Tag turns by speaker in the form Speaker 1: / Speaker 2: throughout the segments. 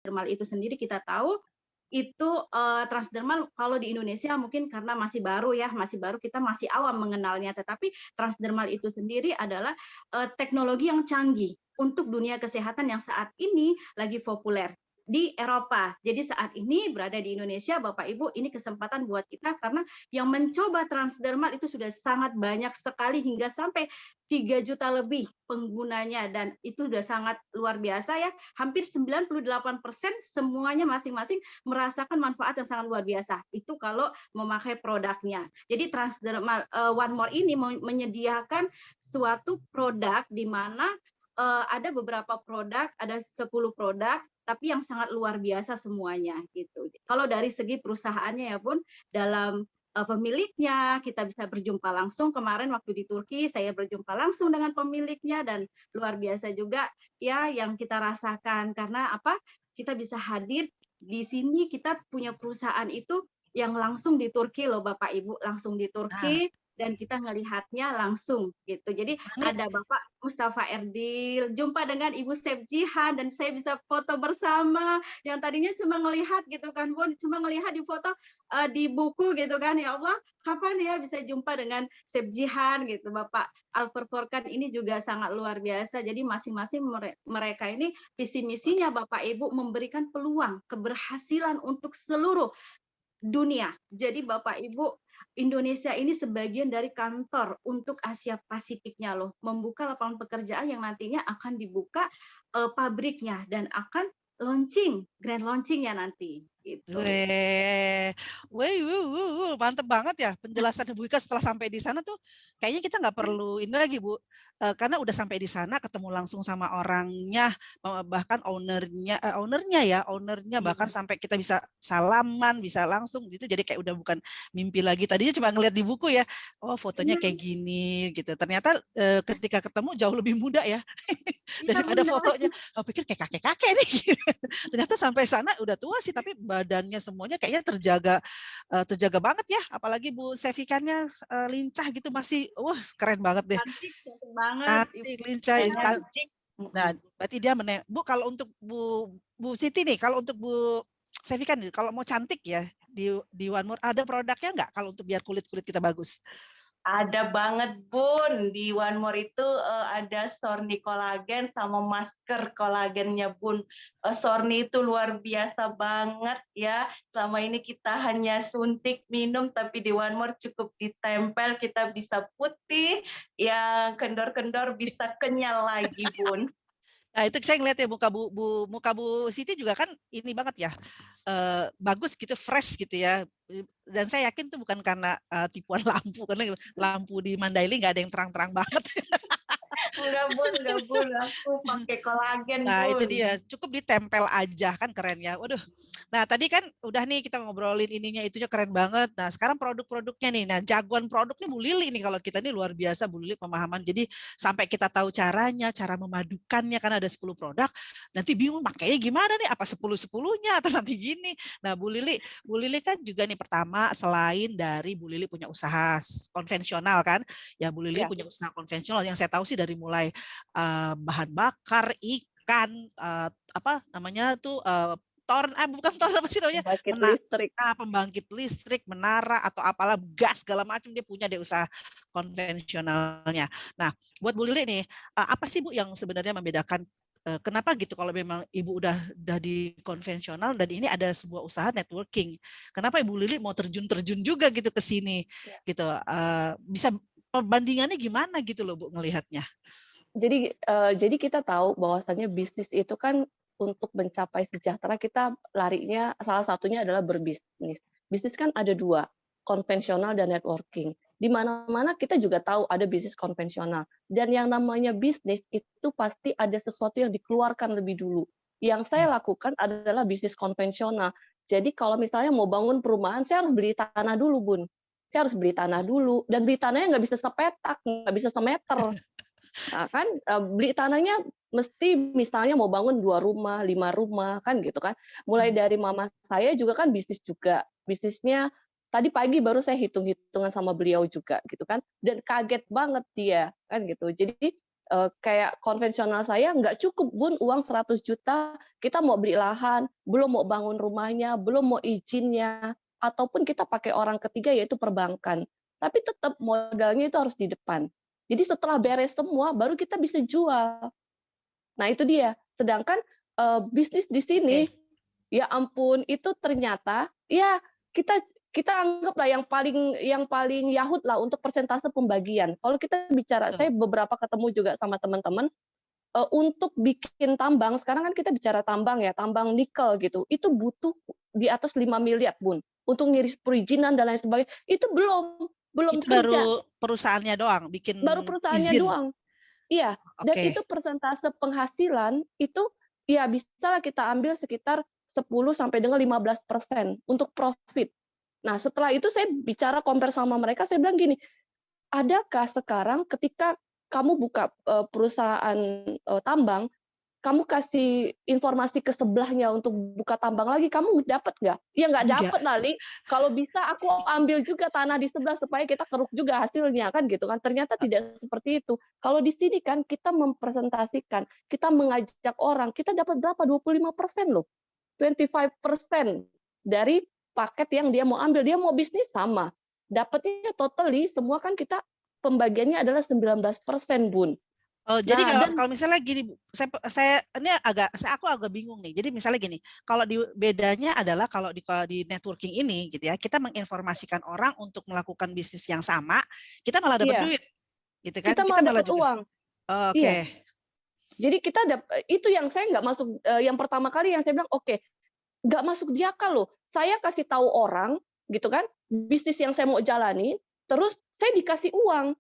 Speaker 1: transdermal itu sendiri kita tahu itu, transdermal kalau di Indonesia mungkin karena masih baru ya, masih baru kita masih awam mengenalnya, tetapi transdermal itu sendiri adalah, teknologi yang canggih untuk dunia kesehatan yang saat ini lagi populer di Eropa. Jadi saat ini berada di Indonesia, Bapak Ibu, ini kesempatan buat kita karena yang mencoba transdermal itu sudah sangat banyak sekali hingga sampai 3 juta lebih penggunanya dan itu sudah sangat luar biasa ya, hampir 98% semuanya masing-masing merasakan manfaat yang sangat luar biasa. Itu kalau memakai produknya. Jadi transdermal One More ini menyediakan suatu produk di mana ada beberapa produk, ada 10 produk, tapi yang sangat luar biasa semuanya gitu. Kalau dari segi perusahaannya ya Bun, dalam pemiliknya kita bisa berjumpa langsung. Kemarin waktu di Turki saya berjumpa langsung dengan pemiliknya dan luar biasa juga ya yang kita rasakan karena apa? Kita bisa hadir di sini kita punya perusahaan itu yang langsung di Turki loh Bapak Ibu, langsung di
Speaker 2: Nah,
Speaker 1: Turki dan kita ngelihatnya langsung gitu. Jadi
Speaker 2: ini
Speaker 1: ada Bapak Mustafa Erdil, jumpa dengan Ibu Sepjihan dan saya bisa foto bersama yang tadinya cuma ngelihat gitu kan Bun, cuma ngelihat di foto di buku gitu kan. Ya Allah, kapan ya bisa jumpa dengan Sepjihan gitu. Bapak Alper Forkan ini juga sangat luar biasa. Jadi masing-masing mereka ini visi misinya Bapak Ibu memberikan peluang keberhasilan untuk seluruh dunia. Jadi Bapak Ibu, Indonesia ini sebagian dari kantor untuk Asia Pasifiknya loh, membuka lapangan pekerjaan yang nantinya akan dibuka pabriknya dan akan launching, grand launching-nya nanti gitu.
Speaker 2: Weh, weh, mantep banget ya penjelasan Bu Ika setelah sampai di sana tuh kayaknya kita nggak perlu ini lagi Bu. Karena udah sampai di sana ketemu langsung sama orangnya, bahkan ownernya bahkan
Speaker 1: Iya,
Speaker 2: sampai kita bisa salaman, bisa langsung gitu. Jadi kayak udah bukan mimpi lagi. Tadinya cuma ngeliat di buku ya, oh fotonya kayak
Speaker 1: iya,
Speaker 2: gini gitu. Ternyata ketika ketemu jauh lebih muda ya
Speaker 1: iya
Speaker 2: daripada
Speaker 1: benar.
Speaker 2: fotonya. Oh pikir kayak kakek-kakek nih. Ternyata sampai sana udah tua sih, tapi badannya semuanya kayaknya terjaga banget ya. Apalagi Bu Sevikannya lincah gitu masih, wah keren banget deh.
Speaker 1: Cantik, cantik banget
Speaker 2: Cantik,
Speaker 1: Ibu.
Speaker 2: lincah.
Speaker 1: Cantik.
Speaker 2: Nah,
Speaker 1: Mm-mm.
Speaker 2: berarti dia Bu kalau untuk Bu Siti nih, kalau untuk Bu Sevikan nih, kalau mau cantik ya di One More ada produknya nggak kalau untuk biar kulit kulit kita bagus?
Speaker 3: Ada banget Bun, di One More itu ada Sorni kolagen sama masker kolagennya Bun. Sorni itu luar biasa banget ya. Selama ini kita hanya suntik minum, tapi di One More cukup ditempel, kita bisa putih, yang kendor-kendor bisa kenyal lagi Bun.
Speaker 2: Nah, itu saya ngeliat ya muka Bu Siti juga kan ini banget ya. Bagus gitu, fresh gitu ya. Dan saya yakin tuh bukan karena tipuan lampu karena lampu di Mandailing nggak ada yang terang-terang banget.
Speaker 3: Enggak Bun, aku pakai kolagen
Speaker 2: Nah, itu
Speaker 3: Bun.
Speaker 2: dia. Cukup ditempel aja kan keren ya. Waduh. Nah, tadi kan udah nih kita ngobrolin ininya itunya keren banget. Nah, sekarang produk-produknya nih. Nah, jagoan produknya Bu Lili nih kalau kita ini luar biasa Bu Lili pemahaman. Jadi sampai kita tahu caranya, cara memadukannya kan ada 10 produk. Nanti bingung makanya gimana nih? Apa 10-10-nya atau nanti gini. Nah, Bu Lili kan juga nih pertama selain dari Bu Lili punya usaha konvensional kan. Ya Bu Lili
Speaker 3: Ya.
Speaker 2: punya usaha konvensional yang saya tahu sih dari mulai bahan bakar, ikan, apa namanya tuh bukan toren apa sih namanya
Speaker 3: Pembangkit listrik.
Speaker 2: pembangkit listrik, menara atau apalah gas segala macam dia punya deh usaha konvensionalnya. Nah, buat Bu Lili nih, apa sih Bu yang sebenarnya membedakan kenapa gitu kalau memang Ibu udah di konvensional dan ini ada sebuah usaha networking. Kenapa Ibu Lili mau terjun-terjun juga gitu ke sini gitu. Bisa perbandingannya gimana gitu loh Bu ngelihatnya.
Speaker 4: Jadi kita tahu bahwasannya bisnis itu kan untuk mencapai sejahtera kita larinya salah satunya adalah berbisnis. Bisnis kan ada dua, konvensional dan networking. Di mana-mana kita juga tahu ada bisnis konvensional. Dan yang namanya bisnis itu pasti ada sesuatu yang dikeluarkan lebih dulu. Yang saya
Speaker 2: Yes.
Speaker 4: lakukan adalah bisnis konvensional. Jadi kalau misalnya mau bangun perumahan, saya harus beli tanah dulu, Bun. Saya harus beli tanah dulu. Dan beli tanahnya nggak bisa sepetak, nggak bisa semeter. Nah, kan, beli tanahnya mesti misalnya mau bangun 2 rumah, 5 rumah, kan gitu kan. Mulai
Speaker 2: Hmm.
Speaker 4: dari mama saya juga kan bisnis juga. Bisnisnya tadi pagi baru saya hitung-hitungan sama beliau juga gitu kan, dan kaget banget dia, kan gitu. Jadi Kayak konvensional saya nggak cukup Bun uang 100 juta, kita mau beli lahan, belum mau bangun rumahnya, belum mau izinnya, ataupun kita pakai orang ketiga yaitu perbankan. Tapi tetap modalnya itu harus di depan. Jadi setelah beres semua baru kita bisa jual. Nah itu dia. Sedangkan bisnis di sini,
Speaker 2: Oke.
Speaker 4: ya ampun itu ternyata ya kita kita anggaplah yang paling yahut lah untuk persentase pembagian. Kalau kita bicara,
Speaker 2: Betul.
Speaker 4: saya beberapa ketemu juga sama teman-teman, untuk bikin tambang, sekarang kan kita bicara tambang ya, tambang nikel gitu, itu butuh di atas 5 miliar Bun, untuk ngiris perizinan dan lain sebagainya, itu belum
Speaker 2: Itu
Speaker 4: kerja,
Speaker 2: baru perusahaannya doang bikin
Speaker 4: baru perusahaannya
Speaker 2: izin.
Speaker 4: doang. Iya, dan
Speaker 2: Oke.
Speaker 4: itu persentase penghasilan itu ya bisa kita ambil sekitar 10 sampai dengan 15% untuk profit. Nah, setelah itu saya bicara compare sama mereka, saya bilang gini, adakah sekarang ketika kamu buka perusahaan tambang, kamu kasih informasi ke sebelahnya untuk buka tambang lagi, kamu dapat nggak? Ya nggak
Speaker 2: Enggak.
Speaker 4: dapat Lali. Kalau bisa aku ambil juga tanah di sebelah supaya kita keruk juga hasilnya kan gitu kan. Ternyata tidak seperti itu. Kalau di sini kan kita mempresentasikan, kita mengajak orang, kita dapat berapa? 25% loh. 25% dari paket yang dia mau ambil. Dia mau bisnis sama. Dapatnya totally semua kan kita pembagiannya adalah 19% Bun.
Speaker 2: Oh, jadi
Speaker 4: Nah,
Speaker 2: kalau
Speaker 4: dan
Speaker 2: kalau misalnya gini, Bu, saya ini aku agak bingung nih. Jadi misalnya gini, kalau bedanya adalah kalau di networking ini gitu ya, kita menginformasikan orang untuk melakukan bisnis yang sama, kita malah dapat
Speaker 4: iya,
Speaker 2: duit, gitu kan?
Speaker 4: kita
Speaker 2: Kita
Speaker 4: malah
Speaker 2: malah
Speaker 4: dapat
Speaker 2: juga.
Speaker 4: uang.
Speaker 2: Oh,
Speaker 4: Iya.
Speaker 2: oke.
Speaker 4: Jadi kita itu yang saya nggak masuk, yang pertama kali yang saya bilang, "Oke, nggak masuk di akal loh. Saya kasih tahu orang, gitu kan, bisnis yang saya mau jalani, terus saya dikasih uang."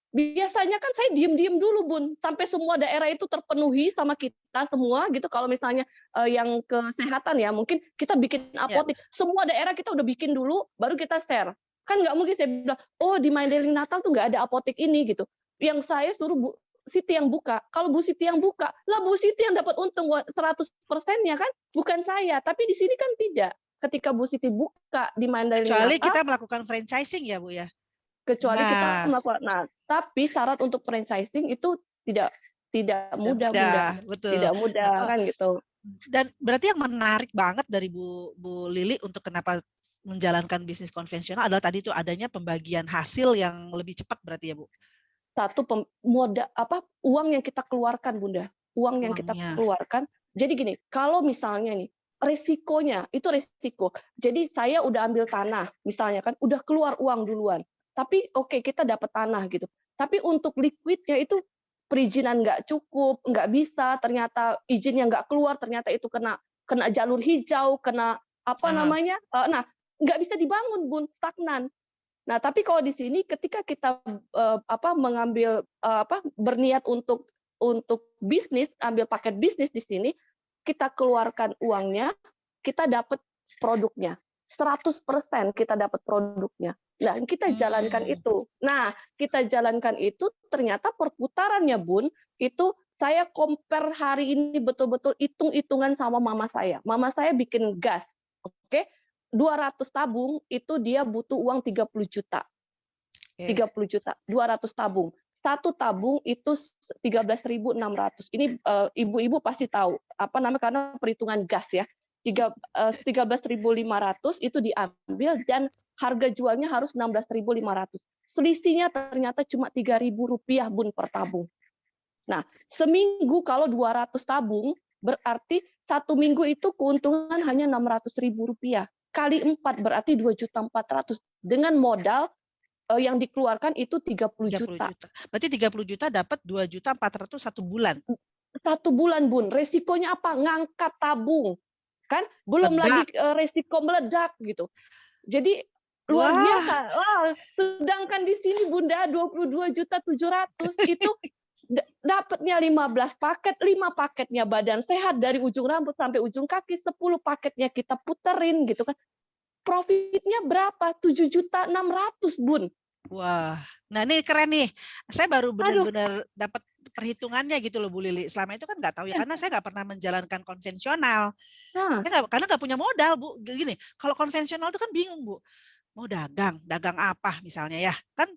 Speaker 4: Biasanya kan saya diem-diem dulu, Bun, sampai semua daerah itu terpenuhi sama kita semua gitu. Kalau misalnya, yang kesehatan ya, mungkin kita bikin
Speaker 2: Ya.
Speaker 4: apotek, semua daerah kita udah bikin dulu, baru kita share. Kan nggak mungkin saya bilang, "Oh, di Mandailing Natal tuh nggak ada apotek ini," gitu. Yang saya suruh Bu Siti yang buka. Kalau Bu Siti yang buka, lah Bu Siti yang dapat untung 100%-nya kan, bukan saya. Tapi di sini kan tidak. Ketika Bu Siti buka di Mandailing
Speaker 2: Kecuali
Speaker 4: Natal,
Speaker 2: kita melakukan franchising ya, Bu ya.
Speaker 4: kecuali kita
Speaker 2: Nah,
Speaker 4: melakukan, nah, tapi syarat untuk franchising itu tidak tidak
Speaker 2: tidak
Speaker 4: mudah,
Speaker 2: mudah,
Speaker 4: Bunda.
Speaker 2: betul.
Speaker 4: Tidak mudah
Speaker 2: Oh,
Speaker 4: kan gitu.
Speaker 2: dan berarti yang menarik banget dari Bu Lili untuk kenapa menjalankan bisnis konvensional adalah tadi itu adanya pembagian hasil yang lebih cepat berarti ya, Bu.
Speaker 4: Satu uang yang kita keluarkan, Bunda. Uang yang kita
Speaker 2: Uangnya.
Speaker 4: keluarkan. Jadi gini, kalau misalnya nih resikonya itu resiko. Jadi saya udah ambil tanah, misalnya kan udah keluar uang duluan. Tapi oke, kita dapat tanah gitu. Tapi untuk liquidnya itu perizinan nggak cukup, nggak bisa, ternyata izinnya nggak keluar, ternyata itu kena kena jalur hijau, kena apa
Speaker 2: Ah,
Speaker 4: namanya? Nah, nggak bisa dibangun, Bun, stagnan. Nah, tapi kalau di sini ketika kita mengambil berniat untuk bisnis, ambil paket bisnis di sini, kita keluarkan uangnya, kita dapat produknya. 100% kita dapat produknya. Nah, kita jalankan
Speaker 2: hmm.
Speaker 4: itu. Nah, kita jalankan itu ternyata perputarannya, Bun, itu saya compare hari ini betul-betul hitung-hitungan sama mama saya. Mama saya bikin gas, oke? 200 tabung itu dia butuh uang 30 juta. 30 juta, 200 tabung. Satu tabung itu 13.600. Ini ibu-ibu pasti tahu apa namanya karena perhitungan gas ya. 13.500 itu diambil dan harga jualnya harus 16.500. Selisihnya ternyata cuma Rp3.000 Bun per tabung. Nah, seminggu kalau 200 tabung berarti satu minggu itu keuntungan hanya Rp600.000. Kali 4 berarti 2.400.000 dengan modal yang dikeluarkan itu 30 juta.
Speaker 2: Berarti 30 juta dapat 2.400.000 satu bulan.
Speaker 4: Satu bulan, Bun. Resikonya apa? Ngangkat tabung. Kan belum lagi resiko meledak gitu. Jadi luar biasa. Wah, sedangkan di sini Bunda 22.700.000 itu dapatnya 15 paket, 5 paketnya badan sehat dari ujung rambut sampai ujung kaki, 10 paketnya kita puterin gitu kan. Profitnya berapa? 7.600.000 Bun.
Speaker 2: Wah, nah ini keren nih. Saya baru benar-benar dapat perhitungannya gitu loh Bu Lili. Selama itu kan nggak tahu ya, karena saya nggak pernah menjalankan konvensional. Karena nggak punya modal Bu. Gini, kalau konvensional itu kan bingung Bu. Mau dagang apa misalnya ya? Kan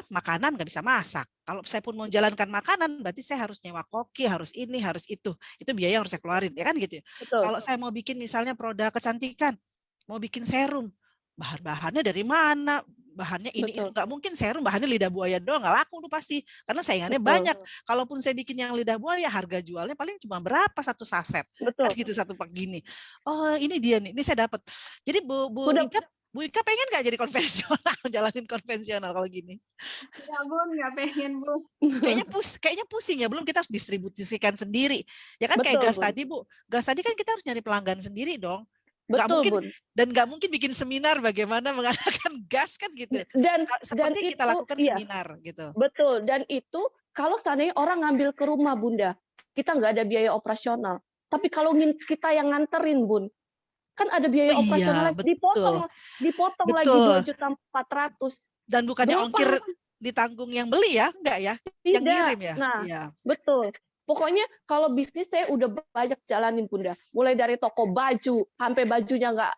Speaker 2: makanan nggak bisa masak. Kalau saya pun mau jalankan makanan, berarti saya harus nyewa koki, harus ini, harus itu. Itu biaya yang harus saya keluarin, ya kan gitu ya.
Speaker 4: Betul.
Speaker 2: Kalau saya mau bikin misalnya produk kecantikan, mau bikin serum, bahan-bahannya dari mana? Bahannya ini itu
Speaker 4: Betul.
Speaker 2: nggak mungkin serum bahannya lidah buaya doang, nggak laku tuh pasti. Karena saingannya
Speaker 4: Betul.
Speaker 2: banyak. Kalaupun saya bikin yang lidah buaya, harga jualnya paling cuma berapa satu saset, kan
Speaker 4: Betul.
Speaker 2: gitu satu pak gini. Oh ini dia nih, ini saya dapat. Jadi
Speaker 4: Udah
Speaker 2: Bu Ika pengen nggak jadi konvensional, jalanin konvensional kalau gini?
Speaker 1: Ya Bun, nggak pengen Bun.
Speaker 2: Kayaknya pusing ya, belum kita harus distribusikan sendiri. Ya kan kayak
Speaker 4: betul,
Speaker 2: gas
Speaker 4: Bun.
Speaker 2: tadi, Bu. Gas tadi kan kita harus nyari pelanggan sendiri dong. Nggak
Speaker 4: Betul,
Speaker 2: mungkin,
Speaker 4: Bun.
Speaker 2: dan nggak mungkin bikin seminar bagaimana mengadakan gas kan gitu.
Speaker 4: Dan
Speaker 2: Seperti kita
Speaker 4: itu
Speaker 2: lakukan
Speaker 4: iya,
Speaker 2: seminar gitu.
Speaker 4: betul. Dan itu kalau seandainya orang ngambil ke rumah, Bunda, kita nggak ada biaya operasional. Tapi kalau kita yang nganterin, Bun, kan ada biaya
Speaker 2: Oh
Speaker 4: operasional
Speaker 2: iya,
Speaker 4: lagi,
Speaker 2: betul.
Speaker 4: dipotong lagi
Speaker 2: Betul.
Speaker 4: 2.400.000.
Speaker 2: Dan bukannya
Speaker 4: Berapa?
Speaker 2: ongkir ditanggung yang beli ya, enggak ya? Yang
Speaker 4: Tidak.
Speaker 2: ngirim ya?
Speaker 4: Nah,
Speaker 2: Iya.
Speaker 4: betul. Pokoknya kalau bisnis saya udah banyak jalanin, Bunda. Mulai dari toko baju, sampai bajunya nggak,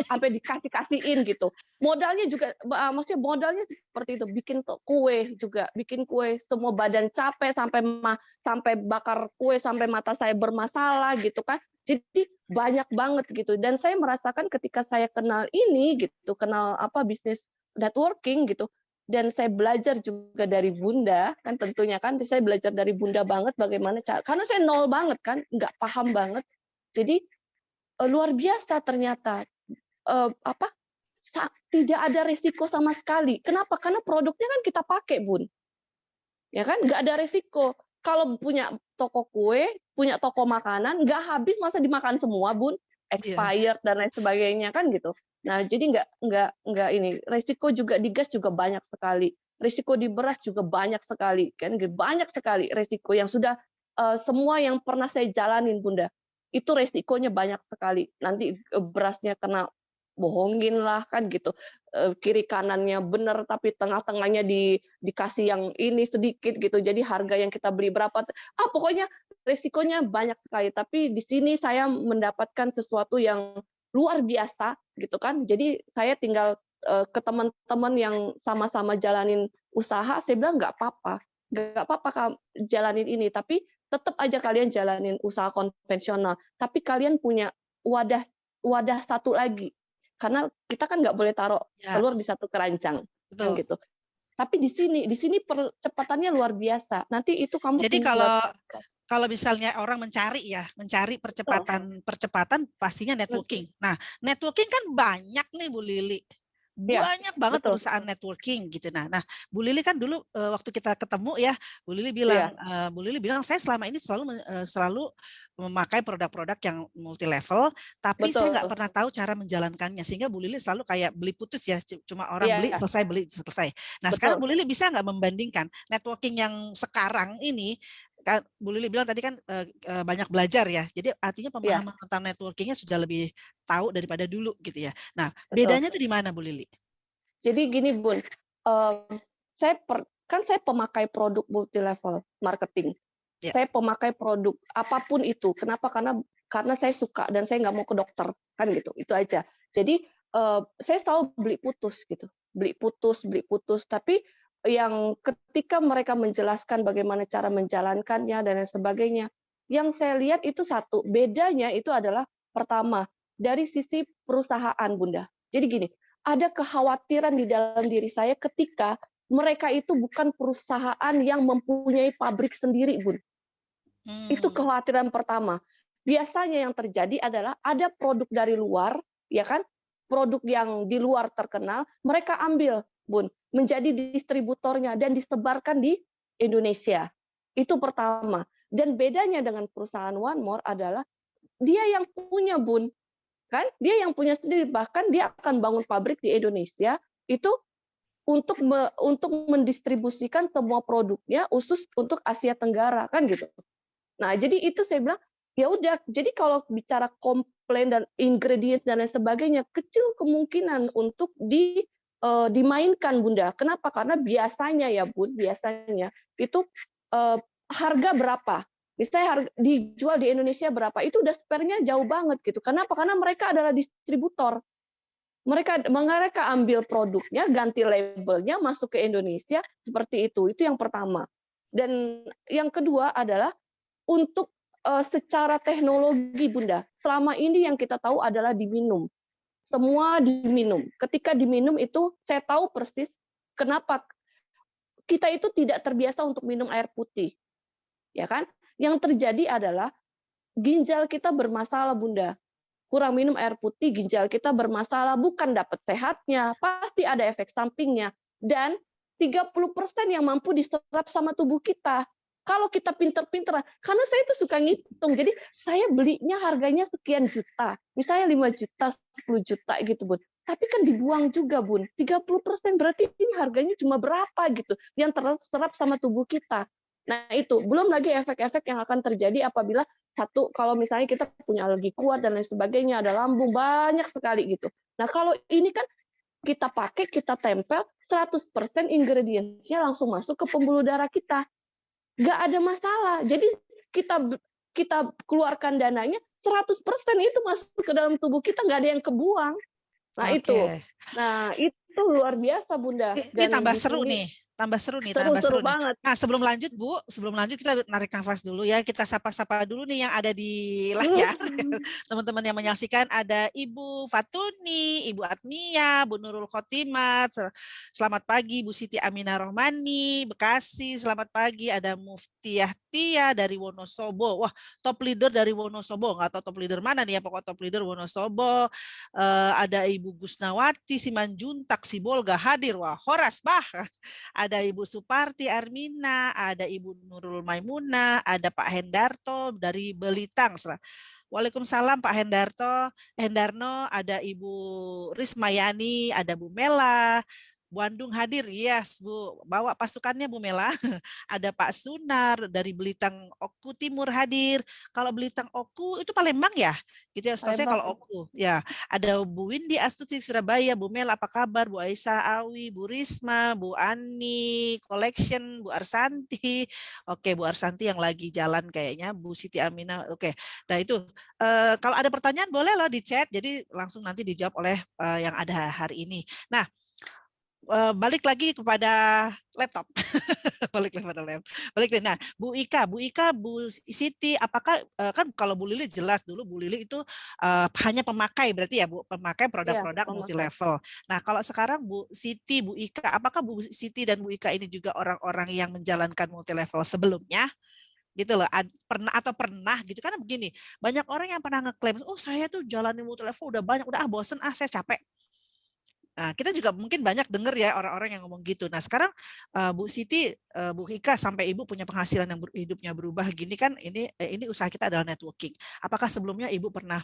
Speaker 4: sampai dikasih-kasihin gitu. Modalnya juga, maksudnya modalnya seperti itu. Bikin kue juga, bikin kue. Semua badan capek, sampai bakar kue, sampai mata saya bermasalah gitu kan. Jadi banyak banget gitu. Dan saya merasakan ketika saya kenal ini gitu, kenal bisnis networking gitu, dan saya belajar juga dari Bunda, kan tentunya kan saya belajar dari Bunda banget bagaimana karena saya nol banget kan, nggak paham banget. Jadi luar biasa ternyata, apa, tidak ada risiko sama sekali. Kenapa? Karena produknya kan kita pakai, Bun. Ya kan, nggak ada risiko. Kalau punya toko kue, punya toko makanan, nggak habis masa dimakan semua, Bun,
Speaker 2: Iya.
Speaker 4: expired dan lain sebagainya kan gitu. Nah, jadi nggak ini, risiko juga di gas juga banyak sekali, risiko di beras juga banyak sekali, kan banyak sekali risiko yang sudah semua yang pernah saya jalanin, Bunda. Itu resikonya banyak sekali. Nanti berasnya kena bohongin lah kan gitu, kiri kanannya bener tapi tengah-tengahnya dikasih yang ini sedikit gitu, jadi harga yang kita beli berapa, pokoknya resikonya banyak sekali. Tapi di sini saya mendapatkan sesuatu yang luar biasa gitu kan. Jadi saya tinggal ke teman-teman yang sama-sama jalanin usaha, saya bilang nggak apa-apa jalanin ini, tapi tetap aja kalian jalanin usaha konvensional, tapi kalian punya wadah wadah satu lagi. Karena kita kan nggak boleh taruh
Speaker 2: Ya,
Speaker 4: telur di satu keranjang, kan
Speaker 2: betul.
Speaker 4: gitu. Tapi di sini percepatannya luar biasa. Nanti itu kamu
Speaker 2: Jadi
Speaker 4: tinggal
Speaker 2: kalau misalnya orang mencari percepatan pastinya networking. Nah, networking kan banyak nih Bu Lili.
Speaker 4: ya,
Speaker 2: Banyak banget
Speaker 4: betul.
Speaker 2: perusahaan networking gitu. Nah, Bu Lili kan dulu waktu kita ketemu ya, Bu Lili bilang saya selama ini selalu memakai produk-produk yang multi level, tapi saya nggak
Speaker 4: Betul.
Speaker 2: pernah tahu cara menjalankannya, sehingga Bu Lili selalu kayak beli putus ya, cuma orang
Speaker 4: Iya,
Speaker 2: beli selesai. Nah, sekarang
Speaker 4: betul.
Speaker 2: Bu Lili bisa nggak membandingkan networking yang sekarang ini? Kan Bu Lili bilang tadi kan banyak belajar ya, jadi artinya
Speaker 4: Iya,
Speaker 2: pemahaman tentang networkingnya sudah lebih tahu daripada dulu gitu ya. Nah,
Speaker 4: betul.
Speaker 2: bedanya tuh di mana Bu Lili?
Speaker 4: Jadi gini, Bun, saya pemakai produk multi level marketing.
Speaker 2: Ya.
Speaker 4: Saya pemakai produk apapun itu. Kenapa? Karena saya suka dan saya nggak mau ke dokter, kan gitu. Itu aja. Jadi saya selalu beli putus. Tapi yang ketika mereka menjelaskan bagaimana cara menjalankannya dan lain sebagainya, yang saya lihat itu satu bedanya itu adalah pertama dari sisi perusahaan, Bunda. Jadi gini, ada kekhawatiran di dalam diri saya ketika mereka itu bukan perusahaan yang mempunyai pabrik sendiri, Bun. Itu kekhawatiran pertama. Biasanya yang terjadi adalah ada produk dari luar, ya kan? Produk yang di luar terkenal, mereka ambil, Bun, menjadi distributornya dan disebarkan di Indonesia. Itu pertama. Dan bedanya dengan perusahaan One More adalah dia yang punya, Bun. Kan? Dia yang punya sendiri, bahkan dia akan bangun pabrik di Indonesia itu untuk mendistribusikan semua produknya khusus untuk Asia Tenggara, kan gitu. Nah, jadi itu saya bilang, ya udah, jadi kalau bicara komplain dan ingredient dan lain sebagainya, kecil kemungkinan untuk dimainkan, Bunda. Kenapa? Karena biasanya ya, Bun, biasanya itu harga berapa? Misalnya dijual di Indonesia berapa? Itu udah spare-nya jauh banget gitu. Kenapa? Karena mereka adalah distributor. Mereka ambil produknya, ganti labelnya, masuk ke Indonesia seperti itu. Itu yang pertama. Dan yang kedua adalah untuk secara teknologi, Bunda. Selama ini yang kita tahu adalah diminum. Semua diminum. Ketika diminum itu saya tahu persis kenapa kita itu tidak terbiasa untuk minum air putih. Ya kan? Yang terjadi adalah ginjal kita bermasalah, Bunda. Kurang minum air putih, ginjal kita bermasalah, bukan dapat sehatnya, pasti ada efek sampingnya. Dan 30% yang mampu diserap sama tubuh kita. Kalau kita pinter-pinter, karena saya itu suka ngitung, jadi saya belinya harganya sekian juta, misalnya 5 juta, 10 juta gitu, Bun. Tapi kan dibuang juga, Bun. 30% berarti ini harganya cuma berapa gitu, yang terserap sama tubuh kita. Nah itu, belum lagi efek-efek yang akan terjadi apabila satu, kalau misalnya kita punya alergi kuat dan lain sebagainya, ada lambung, banyak sekali gitu. Nah kalau ini kan kita pakai, kita tempel, 100% ingredients-nya langsung masuk ke pembuluh darah kita. Nggak ada masalah. Jadi kita keluarkan dananya, 100% itu masuk ke dalam tubuh kita, nggak ada yang kebuang. Nah itu.
Speaker 2: Oke.
Speaker 4: Nah itu luar biasa, Bunda.
Speaker 2: Ini
Speaker 4: Dan
Speaker 2: tambah
Speaker 4: di
Speaker 2: seru
Speaker 4: sini
Speaker 2: nih, tambah seru nih,
Speaker 4: seru
Speaker 2: tambah seru nih.
Speaker 4: banget.
Speaker 2: Nah, sebelum lanjut, Bu, sebelum lanjut kita narik nafas dulu ya. Kita sapa-sapa dulu nih yang ada di layar. Teman-teman yang menyaksikan ada Ibu Fatuni, Ibu Atmia, Bu Nurul Khotimat. Selamat pagi Bu Siti Aminah Rohmani, Bekasi. Selamat pagi ada Muftiah Tia dari Wonosobo. Wah, top leader dari Wonosobo. Nggak tahu top leader mana nih ya, pokok top leader Wonosobo. Ada Ibu Gusnawati Simanjuntak Sibolga hadir. Wah, Horas bah. Ada Ibu Suparti Armina, ada Ibu Nurul Maimuna, ada Pak Hendarto dari Belitang. Waalaikumsalam Pak Hendarno, ada Ibu Rismayani, ada Bu Mela, Bandung hadir, yes Bu, bawa pasukannya Bu Mela. Ada Pak Sunar dari Belitang Oku Timur hadir. Kalau Belitang Oku itu Palembang ya, gitu ya. Setahu saya kalau Oku, ya. Ada Bu Windy Astuti Surabaya, Bu Mela apa kabar, Bu Aisyah Awi, Bu Risma, Bu Ani Collection, Bu Arsanti. Oke, Bu Arsanti yang lagi jalan kayaknya, Bu Siti Aminah. Oke, nah itu kalau ada pertanyaan boleh loh di chat, jadi langsung nanti dijawab oleh yang ada hari ini. Nah, balik lagi kepada laptop. Balik. Nah, Bu Ika, Bu Siti, apakah kan kalau Bu Lili jelas dulu Bu Lili itu hanya pemakai berarti ya Bu, pemakai produk-produk multi level. Nah, kalau sekarang Bu Siti, Bu Ika, apakah Bu Siti dan Bu Ika ini juga orang-orang yang menjalankan multi level sebelumnya? Gitu loh, pernah gitu kan begini, banyak orang yang pernah ngeklaim, oh saya tuh jalani multi level udah banyak, udah bosen saya capek. Nah, kita juga mungkin banyak dengar ya orang-orang yang ngomong gitu. Nah, sekarang Bu Siti, Bu Ika sampai Ibu punya penghasilan yang hidupnya berubah gini kan, ini usaha kita adalah networking. Apakah sebelumnya Ibu pernah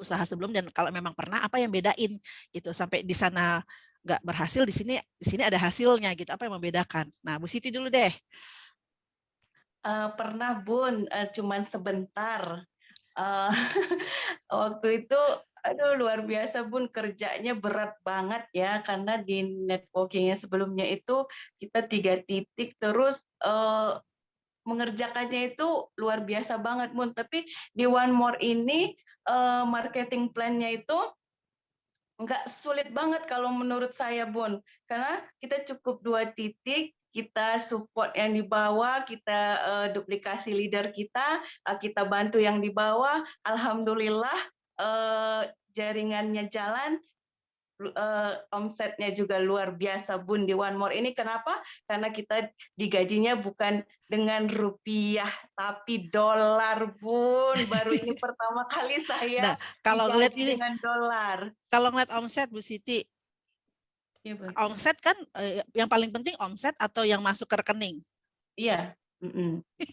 Speaker 2: usaha sebelum, dan kalau memang pernah apa yang bedain gitu sampai di sana nggak berhasil, di sini ada hasilnya gitu. Apa yang membedakan? Nah, Bu Siti dulu deh.
Speaker 3: Pernah Bun, cuman sebentar. Waktu itu aduh luar biasa Bun, kerjanya berat banget ya, karena di networkingnya sebelumnya itu kita 3 titik terus mengerjakannya itu luar biasa banget Bun. Tapi di One More ini marketing plan-nya itu nggak sulit banget kalau menurut saya Bun, karena kita cukup 2 titik, kita support yang di bawah, kita duplikasi leader kita bantu yang di bawah, alhamdulillah jaringannya jalan, omsetnya juga luar biasa Bun di One More ini. Kenapa? Karena kita digajinya bukan dengan rupiah tapi dolar Bun. Baru ini pertama kali saya
Speaker 2: kalau ngeliat ini
Speaker 3: dengan dolar.
Speaker 2: Kalau ngeliat omset Bu Siti, ya, omset kan yang paling penting omset atau yang masuk ke rekening?
Speaker 3: Iya,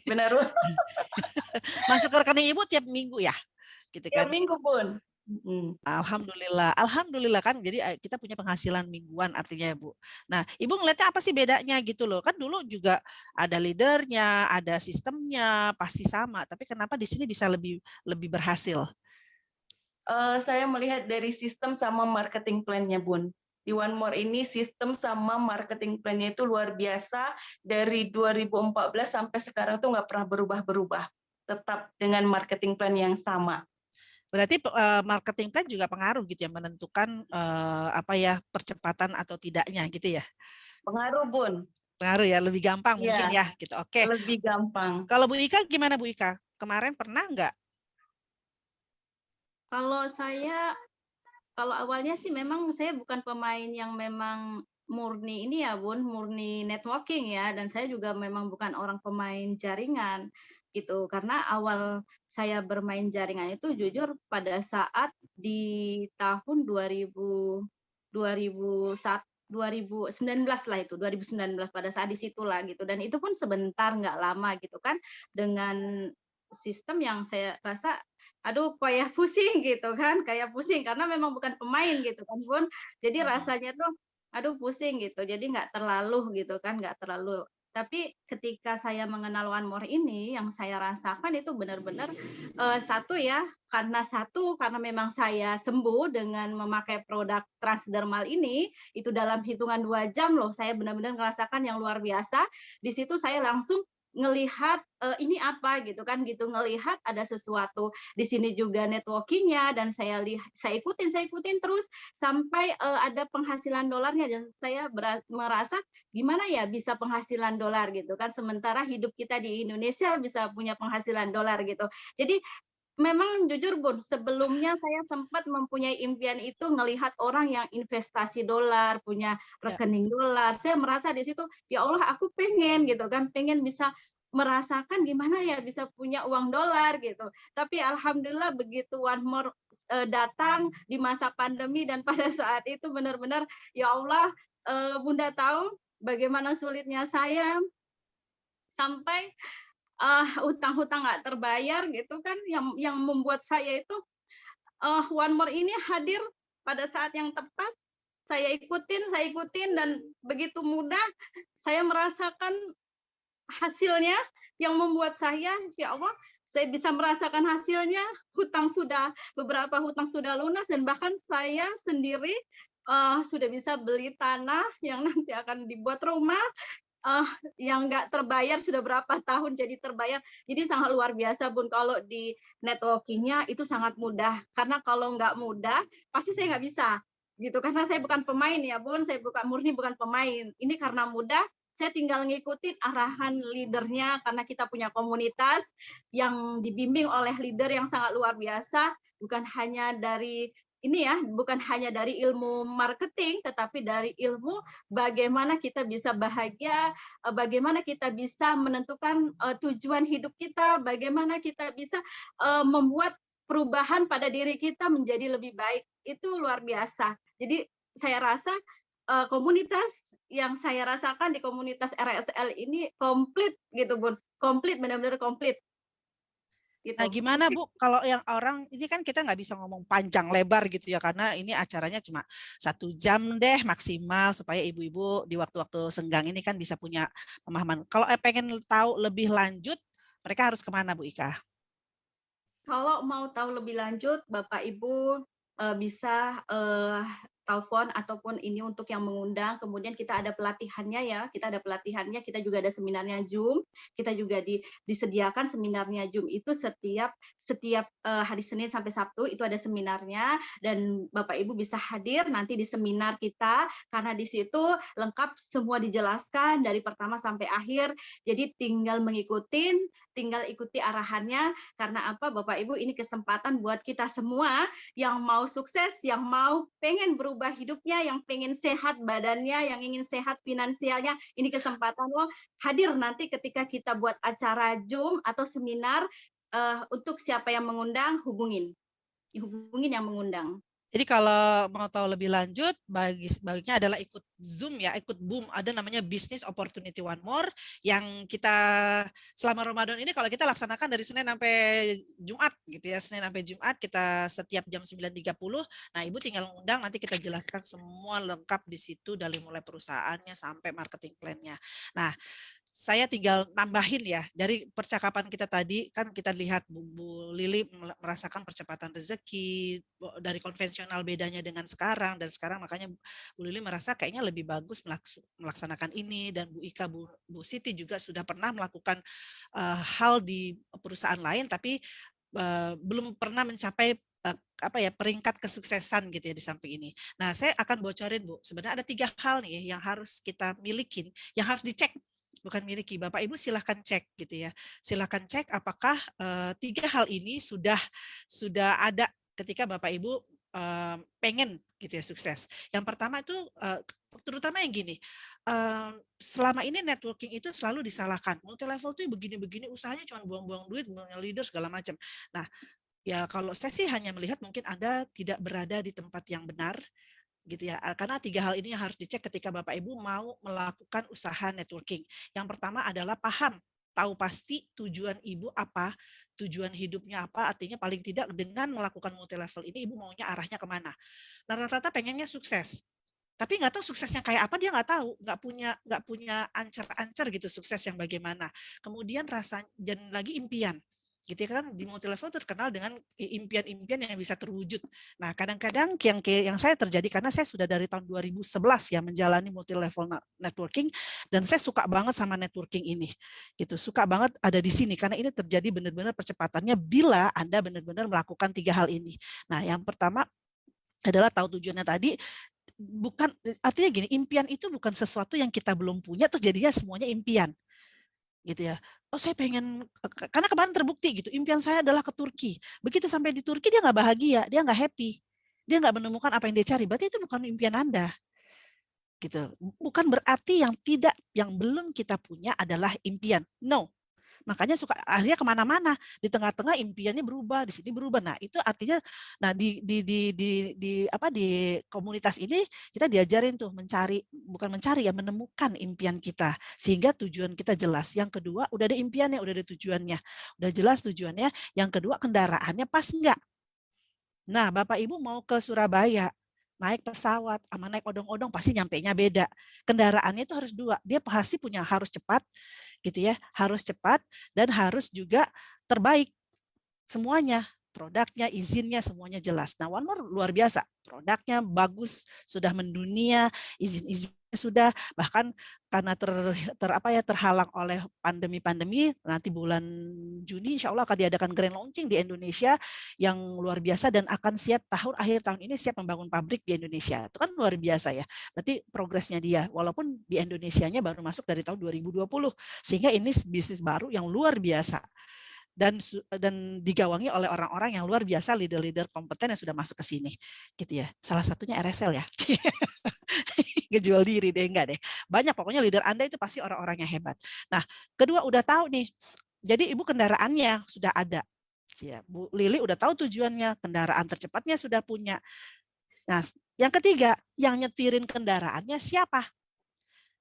Speaker 3: benar.
Speaker 2: Masuk ke rekening Ibu tiap minggu ya? Gitu kan?
Speaker 3: Tiap minggu Bun.
Speaker 2: Alhamdulillah kan, jadi kita punya penghasilan mingguan artinya ya Bu. Nah, Ibu ngeliatnya apa sih bedanya gitu loh? Kan dulu juga ada leadernya, ada sistemnya, pasti sama. Tapi kenapa di sini bisa lebih berhasil?
Speaker 3: Saya melihat dari sistem sama marketing plan-nya Bun. Di One More ini sistem sama marketing plan-nya itu luar biasa. Dari 2014 sampai sekarang tuh nggak pernah berubah-berubah. Tetap dengan marketing plan yang sama.
Speaker 2: Berarti marketing plan juga pengaruh gitu ya, menentukan percepatan atau tidaknya gitu ya.
Speaker 3: Pengaruh, Bun.
Speaker 2: Pengaruh ya, lebih gampang mungkin
Speaker 3: Iya,
Speaker 2: ya gitu. Oke.
Speaker 3: lebih gampang.
Speaker 2: Kalau Bu Ika gimana Bu Ika? Kemarin pernah nggak?
Speaker 1: Kalau saya, kalau awalnya sih memang saya bukan pemain yang memang murni ini ya Bun, murni networking ya, dan saya juga memang bukan orang pemain jaringan gitu. Karena awal saya bermain jaringan itu jujur pada saat di tahun 2019 lah itu, 2019 pada saat di situlah gitu. Dan itu pun sebentar, nggak lama gitu kan, dengan sistem yang saya rasa aduh kayak pusing gitu kan, kayak pusing karena memang bukan pemain gitu kan Bun. Jadi rasanya tuh aduh pusing gitu. Jadi nggak terlalu gitu kan, nggak terlalu. Tapi ketika saya mengenal One More ini yang saya rasakan itu benar-benar satu ya, karena memang saya sembuh dengan memakai produk transdermal ini, itu dalam hitungan 2 jam loh saya benar-benar merasakan yang luar biasa. Di situ saya langsung ngelihat, ini apa gitu kan gitu, ngelihat ada sesuatu di sini juga networking-nya dan saya ikutin terus sampai, ada penghasilan dolarnya dan saya merasa gimana ya bisa penghasilan dolar gitu kan, sementara hidup kita di Indonesia bisa punya penghasilan dolar gitu. Jadi memang jujur Bun, sebelumnya saya sempat mempunyai impian itu ngelihat orang yang investasi dolar, punya
Speaker 2: Ya.
Speaker 1: rekening dolar. Saya merasa di situ, ya Allah aku pengen gitu kan, pengen bisa merasakan gimana ya bisa punya uang dolar gitu. Tapi alhamdulillah begitu One More datang di masa pandemi dan pada saat itu benar-benar ya Allah, Bunda tahu bagaimana sulitnya saya sampai hutang-hutang nggak terbayar gitu kan, yang membuat saya itu, One More ini hadir pada saat yang tepat, saya ikutin dan begitu mudah saya merasakan hasilnya yang membuat saya, ya Allah, saya bisa merasakan hasilnya, beberapa hutang sudah lunas dan bahkan saya sendiri, sudah bisa beli tanah yang nanti akan dibuat rumah. Ah, yang nggak terbayar sudah berapa tahun jadi terbayar. Jadi sangat luar biasa Bun, kalau di networking-nya itu sangat mudah. Karena kalau nggak mudah, pasti saya nggak bisa, gitu. Karena saya bukan pemain ya Bun, saya murni bukan pemain. Ini karena mudah, saya tinggal ngikutin arahan leader-nya karena kita punya komunitas yang dibimbing oleh leader yang sangat luar biasa, bukan hanya dari ini ya, bukan hanya dari ilmu marketing, tetapi dari ilmu bagaimana kita bisa bahagia, bagaimana kita bisa menentukan tujuan hidup kita, bagaimana kita bisa membuat perubahan pada diri kita menjadi lebih baik. Itu luar biasa. Jadi saya rasa komunitas yang saya rasakan di komunitas RSL ini komplit gitu Bun, komplit, benar-benar komplit
Speaker 2: Nah,
Speaker 1: gitu.
Speaker 2: gimana Bu, kalau yang orang ini kan kita nggak bisa ngomong panjang lebar gitu ya, karena ini acaranya cuma 1 jam deh maksimal supaya ibu-ibu di waktu-waktu senggang ini kan bisa punya pemahaman. Kalau pengen tahu lebih lanjut, mereka harus kemana Bu Ika?
Speaker 1: Kalau mau tahu lebih lanjut, Bapak Ibu bisa telepon ataupun ini untuk yang mengundang. Kemudian kita ada pelatihannya ya, kita juga ada seminarnya Zoom. Kita juga disediakan seminarnya Zoom itu setiap hari Senin sampai Sabtu itu ada seminarnya dan Bapak Ibu bisa hadir nanti di seminar kita karena di situ lengkap semua dijelaskan dari pertama sampai akhir. Jadi tinggal ikuti arahannya karena apa Bapak Ibu ini kesempatan buat kita semua yang mau sukses, yang mau pengen berubah hidupnya, yang pengen sehat badannya, yang ingin sehat finansialnya, ini kesempatan lo hadir nanti ketika kita buat acara Zoom atau seminar untuk siapa yang mengundang hubungin yang mengundang.
Speaker 2: Jadi kalau mau tahu lebih lanjut, baiknya adalah ikut Zoom ya, ikut Boom. Ada namanya Business Opportunity One More yang kita selama Ramadan ini kalau kita laksanakan dari Senin sampai Jumat gitu ya. Senin sampai Jumat kita setiap jam 9.30. Nah, Ibu tinggal mengundang, nanti kita jelaskan semua lengkap di situ dari mulai perusahaannya sampai marketing plan-nya. Nah, saya tinggal nambahin ya, dari percakapan kita tadi kan kita lihat Bu Lili merasakan percepatan rezeki dari konvensional bedanya dengan sekarang, dan sekarang makanya Bu Lili merasa kayaknya lebih bagus melaksanakan ini, dan Bu Ika, Bu Siti juga sudah pernah melakukan hal di perusahaan lain tapi belum pernah mencapai apa ya, peringkat kesuksesan gitu ya di samping ini. Nah, saya akan bocorin Bu, sebenarnya ada 3 hal nih yang harus kita milikin, yang harus dicek, bukan miliki. Bapak Ibu silahkan cek gitu ya. Silahkan cek apakah 3 hal ini sudah ada ketika Bapak Ibu pengen gitu ya sukses. Yang pertama itu terutama yang gini, selama ini networking itu selalu disalahkan. Multi level tuh begini-begini, usahanya cuma buang-buang duit, buang leader segala macam. Nah, ya kalau saya sih hanya melihat mungkin Anda tidak berada di tempat yang benar gitu ya. Karena 3 hal ini yang harus dicek ketika Bapak Ibu mau melakukan usaha networking. Yang pertama adalah tahu pasti tujuan Ibu apa, tujuan hidupnya apa, artinya paling tidak dengan melakukan multi level ini Ibu maunya arahnya kemana. Nah, rata-rata pengennya sukses. Tapi nggak tahu suksesnya kayak apa, dia nggak tahu, nggak punya ancer-ancer gitu sukses yang bagaimana. Kemudian dan lagi impian. Gitu ya kan, di multi level terkenal dengan impian-impian yang bisa terwujud. Nah, kadang-kadang yang saya terjadi karena saya sudah dari tahun 2011 ya menjalani multi level networking, dan saya suka banget sama networking ini. Gitu, suka banget ada di sini karena ini terjadi benar-benar percepatannya bila Anda benar-benar melakukan 3 hal ini. Nah, yang pertama adalah tahu tujuannya tadi. Bukan, artinya gini, impian itu bukan sesuatu yang kita belum punya terus jadinya semuanya impian gitu ya. Oh, saya pengen, karena kemarin terbukti gitu, impian saya adalah ke Turki. Begitu sampai di Turki dia nggak bahagia, dia nggak happy, dia nggak menemukan apa yang dia cari. Berarti itu bukan impian Anda gitu. Bukan berarti yang belum kita punya adalah impian. No. Makanya akhirnya kemana-mana, di tengah-tengah impiannya berubah, di sini berubah. Nah, itu artinya, nah di komunitas ini kita diajarin tuh menemukan impian kita sehingga tujuan kita jelas. Yang kedua, udah ada impiannya, udah ada tujuannya, udah jelas tujuannya. Yang kedua, kendaraannya pas enggak. Nah, Bapak Ibu mau ke Surabaya, naik pesawat sama naik odong-odong pasti nyampenya beda. Kendaraannya itu harus 2. Dia pasti harus cepat gitu ya, harus cepat dan harus juga terbaik semuanya, produknya, izinnya semuanya jelas. Nah, One More luar biasa, produknya bagus, sudah mendunia, izin-izinnya sudah, bahkan karena terhalang oleh pandemi, nanti bulan Juni insya Allah akan diadakan grand launching di Indonesia yang luar biasa dan akan siap akhir tahun ini siap membangun pabrik di Indonesia. Itu kan luar biasa ya. Berarti progresnya dia, walaupun di Indonesianya baru masuk dari tahun 2020, sehingga ini bisnis baru yang luar biasa. Dan digawangi oleh orang-orang yang luar biasa, leader-leader kompeten yang sudah masuk ke sini gitu ya. Salah satunya RSL ya. Ngejual diri deh, enggak deh. Banyak pokoknya leader Anda itu pasti orang-orang yang hebat. Nah, kedua udah tahu nih. Jadi Ibu kendaraannya sudah ada. Ya, Bu Lili udah tahu tujuannya, kendaraan tercepatnya sudah punya. Nah, yang ketiga, yang nyetirin kendaraannya siapa?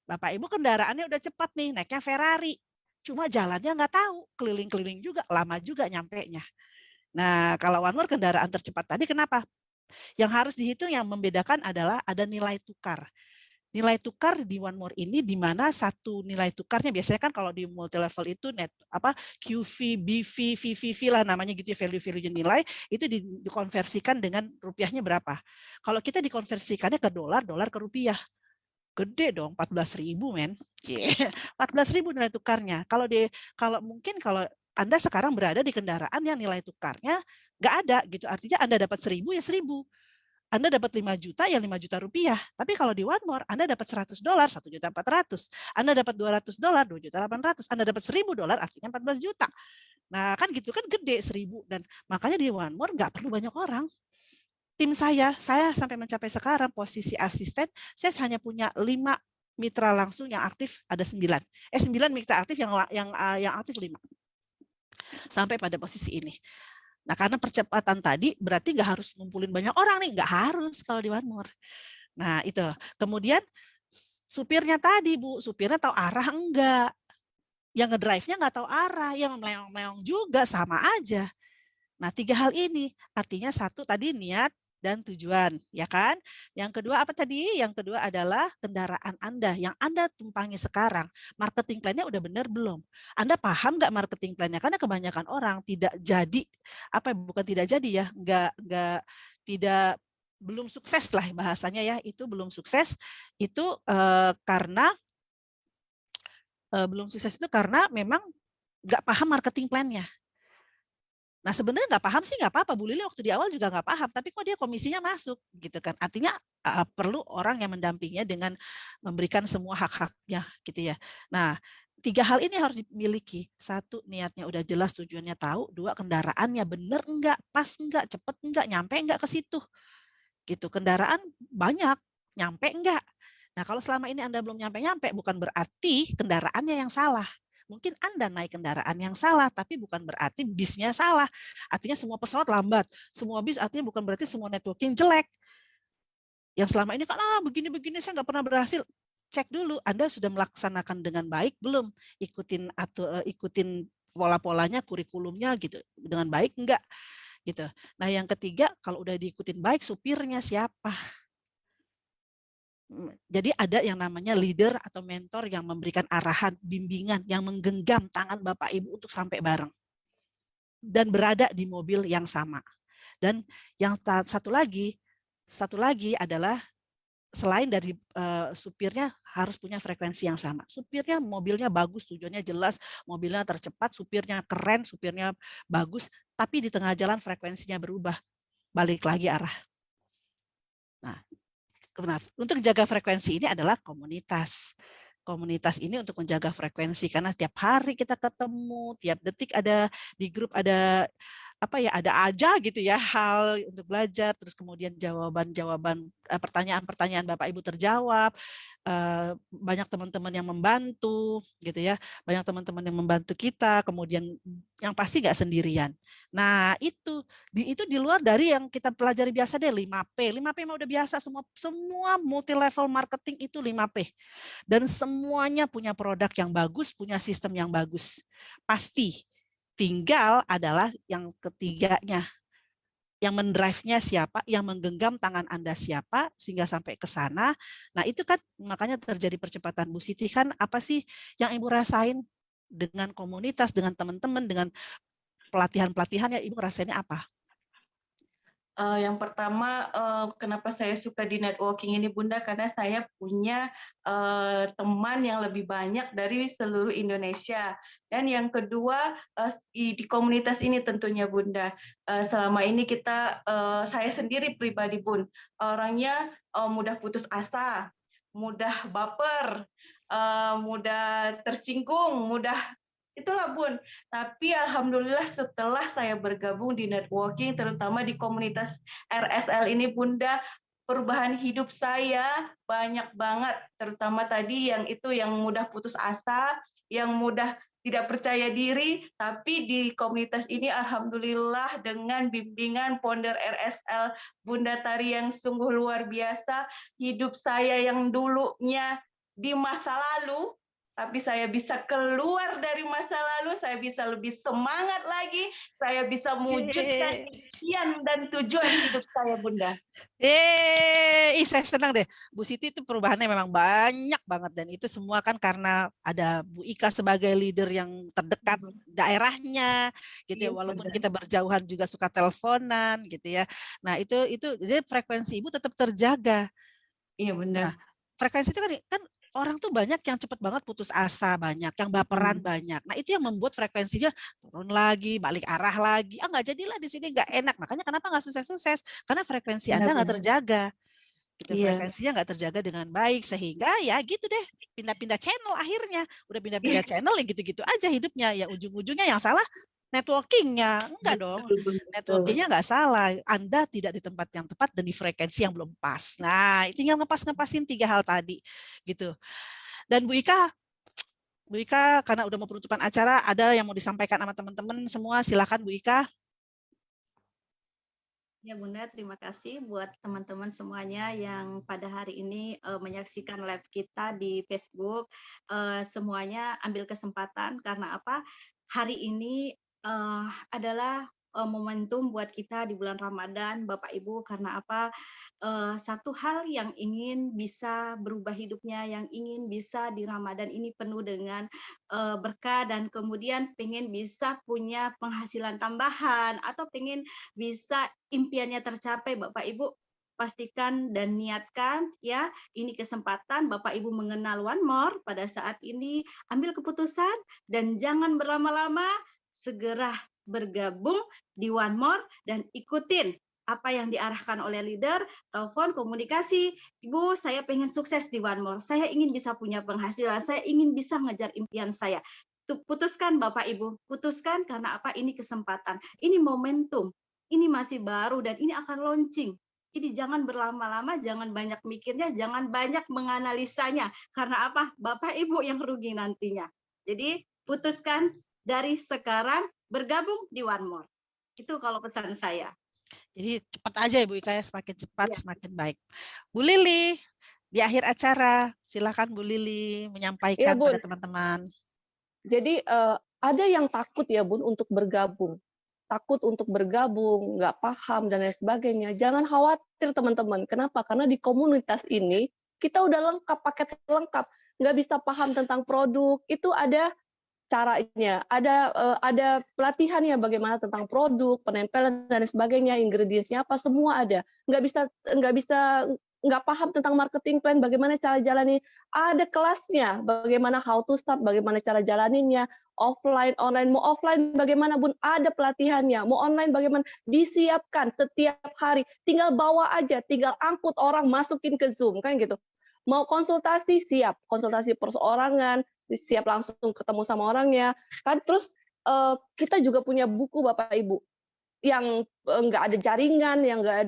Speaker 2: Bapak Ibu kendaraannya udah cepat nih, naiknya Ferrari. Cuma jalannya nggak tahu, keliling-keliling juga, lama juga nyampenya. Nah, kalau One More kendaraan tercepat tadi kenapa? Yang harus dihitung yang membedakan adalah ada nilai tukar. Nilai tukar di One More ini di mana satu nilai tukarnya biasanya kan kalau di multi level itu QV, BV, VVV lah namanya gitu, value nilai itu dikonversikan dengan rupiahnya berapa. Kalau kita dikonversikannya ke dolar ke rupiah. Gede dong, 14.000 men. 14.000 nilai tukarnya. Kalau Anda sekarang berada di kendaraan yang nilai tukarnya nggak ada gitu. Artinya Anda dapat 1.000 ya 1.000. Anda dapat 5 juta ya 5 juta rupiah. Tapi kalau di One More Anda dapat $100, $1.400.000. Anda dapat $200, $2.800.000. Anda dapat $1.000 artinya 14 juta. Nah, kan gitu kan gede 1.000 dan makanya di One More nggak perlu banyak orang. Tim saya sampai mencapai sekarang posisi asisten, saya hanya punya 5 mitra langsung yang aktif, ada 9 mitra aktif yang aktif 5 sampai pada posisi ini. Nah, karena percepatan tadi berarti nggak harus ngumpulin banyak orang nih, nggak harus kalau di One More. Nah, itu. Kemudian supirnya tadi, Bu, supirnya tahu arah enggak? Yang ngedrive-nya nggak tahu arah, yang meleong-meleong juga sama aja. Nah, 3 hal ini artinya satu tadi niat dan tujuan, ya kan? Yang kedua apa tadi? Yang kedua adalah kendaraan Anda yang Anda tumpangi sekarang. Marketing plan-nya udah benar belum? Anda paham nggak marketing plan-nya? Karena kebanyakan orang tidak jadi, bukan tidak jadi ya, belum sukses lah bahasanya ya, itu belum sukses, itu karena belum sukses itu karena memang nggak paham marketing plan-nya. Nah sebenarnya nggak paham sih nggak apa-apa, Bu Lili waktu di awal juga nggak paham, tapi kok dia komisinya masuk gitu kan. Artinya perlu orang yang mendampinginya dengan memberikan semua hak-haknya gitu ya. Nah 3 hal ini harus dimiliki. 1, niatnya udah jelas, tujuannya tahu. 2, kendaraannya bener enggak, pas enggak, cepet enggak, nyampe enggak ke situ. Gitu. Kendaraan banyak, nyampe enggak. Nah kalau selama ini Anda belum nyampe-nyampe, bukan berarti kendaraannya yang salah. Mungkin Anda naik kendaraan yang salah, tapi bukan berarti bisnya salah. Artinya semua pesawat lambat, semua bis artinya bukan berarti semua networking jelek. Yang selama ini kan begini-begini saya nggak pernah berhasil. Cek dulu Anda sudah melaksanakan dengan baik belum? Ikutin pola-polanya, kurikulumnya gitu dengan baik enggak? Gitu. Nah, yang ketiga kalau udah diikutin baik supirnya siapa? Jadi ada yang namanya leader atau mentor yang memberikan arahan, bimbingan, yang menggenggam tangan Bapak Ibu untuk sampai bareng. Dan berada di mobil yang sama. Dan yang satu lagi adalah selain dari supirnya harus punya frekuensi yang sama. Supirnya mobilnya bagus, tujuannya jelas, mobilnya tercepat, supirnya keren, supirnya bagus, tapi di tengah jalan frekuensinya berubah, balik lagi arah. Nah, untuk menjaga frekuensi ini adalah komunitas. Komunitas ini untuk menjaga frekuensi karena tiap hari kita ketemu, tiap detik ada di grup ada ada aja gitu ya hal untuk belajar, terus kemudian jawaban-jawaban pertanyaan-pertanyaan Bapak Ibu terjawab, banyak teman-teman yang membantu gitu ya, banyak teman-teman yang membantu kita, kemudian yang pasti nggak sendirian. Nah itu di luar dari yang kita pelajari biasa deh 5P mah udah biasa, semua multi level marketing itu 5P dan semuanya punya produk yang bagus, punya sistem yang bagus pasti. Tinggal adalah yang ketiganya, yang mendrive-nya siapa, yang menggenggam tangan Anda siapa, sehingga sampai ke sana. Nah itu kan makanya terjadi percepatan. Bu Siti kan apa sih yang Ibu rasain dengan komunitas, dengan teman-teman, dengan pelatihan-pelatihan ya Ibu rasainnya apa?
Speaker 3: Yang pertama, kenapa saya suka di networking ini Bunda, karena saya punya teman yang lebih banyak dari seluruh Indonesia. Dan yang kedua, di komunitas ini tentunya Bunda, selama ini saya sendiri pribadi Bun, orangnya mudah putus asa, mudah baper, mudah tersinggung, itulah Bun. Tapi alhamdulillah setelah saya bergabung di networking, terutama di komunitas RSL ini Bunda, perubahan hidup saya banyak banget. Terutama tadi yang mudah putus asa, yang mudah tidak percaya diri, tapi di komunitas ini alhamdulillah dengan bimbingan founder RSL Bunda Tari yang sungguh luar biasa, hidup saya yang dulunya di masa lalu, tapi saya bisa keluar dari masa lalu, saya bisa lebih semangat lagi, saya bisa mewujudkan impian dan tujuan hidup saya, Bunda.
Speaker 2: Saya senang deh. Bu Siti itu perubahannya memang banyak banget dan itu semua kan karena ada Bu Ika sebagai leader yang terdekat daerahnya, gitu ya. Walaupun kita berjauhan juga suka teleponan, gitu ya. Nah itu jadi frekuensi Ibu tetap terjaga.
Speaker 3: Iya benar.
Speaker 2: Nah, frekuensi itu kan orang tuh banyak yang cepet banget putus asa, banyak yang baperan banyak. Nah itu yang membuat frekuensinya turun lagi, balik arah lagi. Nggak jadilah di sini nggak enak. Makanya kenapa nggak sukses-sukses? Karena frekuensi Anda nggak terjaga. Gitu, frekuensinya nggak terjaga dengan baik sehingga ya gitu deh pindah-pindah channel akhirnya. Udah pindah-pindah channel ya gitu-gitu aja hidupnya. Ya ujung-ujungnya yang salah networkingnya, enggak dong. Networkingnya enggak salah. Anda tidak di tempat yang tepat dan di frekuensi yang belum pas. Nah, tinggal ngepasin 3 hal tadi, gitu. Dan Bu Ika karena udah mau penutupan acara, ada yang mau disampaikan sama teman-teman semua? Silakan Bu Ika.
Speaker 1: Ya Bunda, terima kasih buat teman-teman semuanya yang pada hari ini menyaksikan live kita di Facebook. Semuanya ambil kesempatan karena apa? Hari ini adalah momentum buat kita di bulan Ramadan, Bapak Ibu, karena apa? Satu hal yang ingin bisa berubah hidupnya, yang ingin bisa di Ramadan ini penuh dengan berkah dan kemudian pengen bisa punya penghasilan tambahan atau pengen bisa impiannya tercapai, Bapak Ibu pastikan dan niatkan ya, ini kesempatan Bapak Ibu mengenal One More pada saat ini, ambil keputusan dan jangan berlama-lama, segera bergabung di One More dan ikutin apa yang diarahkan oleh leader, telepon, komunikasi. Ibu, saya pengen sukses di One More. Saya ingin bisa punya penghasilan. Saya ingin bisa ngejar impian saya. Putuskan Bapak Ibu, putuskan karena apa? Ini kesempatan, ini momentum, ini masih baru dan ini akan launching. Jadi jangan berlama-lama, jangan banyak mikirnya, jangan banyak menganalisanya. Karena apa? Bapak Ibu yang rugi nantinya. Jadi putuskan dari sekarang bergabung di One More. Itu kalau pesan saya.
Speaker 2: Jadi cepat aja Ibu Ika ya, semakin cepat
Speaker 1: Ya.
Speaker 2: semakin baik. Bu Lili, di akhir acara silakan Bu Lili menyampaikan
Speaker 4: Bun.
Speaker 2: pada teman-teman.
Speaker 4: Jadi ada yang takut ya Bun untuk bergabung. Takut untuk bergabung, nggak paham dan lain sebagainya. Jangan khawatir teman-teman. Kenapa? Karena di komunitas ini kita udah lengkap, paket lengkap. Nggak bisa paham tentang produk, itu ada caranya, ada pelatihannya bagaimana tentang produk, penempelan dan sebagainya, ingredients-nya apa, semua ada. Nggak paham tentang marketing plan, bagaimana cara jalani, ada kelasnya, bagaimana how to start, bagaimana cara jalaninnya, offline, online, mau offline bagaimana Bun, ada pelatihannya, mau online bagaimana, disiapkan setiap hari, tinggal bawa aja, tinggal angkut orang masukin ke Zoom, kan gitu. Mau konsultasi, siap, konsultasi perseorangan, siap langsung ketemu sama orangnya, kan. Terus kita juga punya buku Bapak Ibu, yang nggak ada jaringan, yang nggak